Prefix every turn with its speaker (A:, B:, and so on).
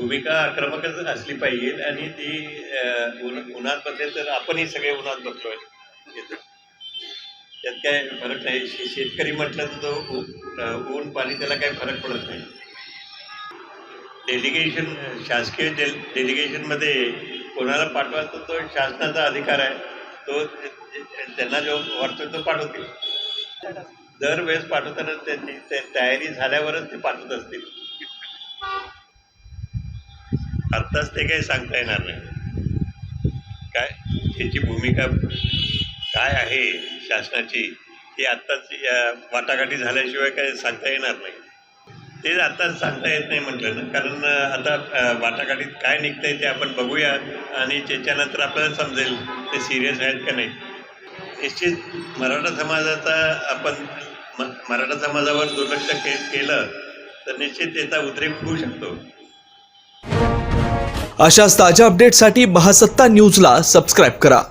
A: भूमिका आक्रमकच असली पाहिजे आणि ती उन्हात बसेल तर आपणही सगळे उन्हात बसलोय त्यात काय फरक नाही. शेतकरी म्हटलं तर तो ऊन पाणी त्याला काही फरक पडत नाही. डेलिगेशन शासकीय डेलिगेशनमध्ये कोणाला पाठवायचा तो शासनाचा अधिकार आहे. तो त्यांना जो वाटतो तो पाठवतील. दरवेळेस पाठवताना त्यांची तयारी झाल्यावरच ते पाठवत असतील. आत्ताच ते काही सांगता येणार नाही. काय त्याची भूमिका काय आहे शासनाची ती आत्ताच वाटाघाटी झाल्याशिवाय काय सांगता येणार नाही. ते आत्ताच सांगता येत नाही म्हटलं ना, कारण आता वाटाघाटीत काय निघतंय ते आपण बघूया आणि त्याच्यानंतर आपल्याला समजेल ते सिरियस आहेत का नाही. निश्चित मराठा समाजाचा आपण मराठा समाजावर दुर्लक्ष केलं तर निश्चित त्याचा उद्रेक होऊ शकतो.
B: अशाच ताज्या अपडेटसाठी महासत्ता न्यूजला सबस्क्राईब करा.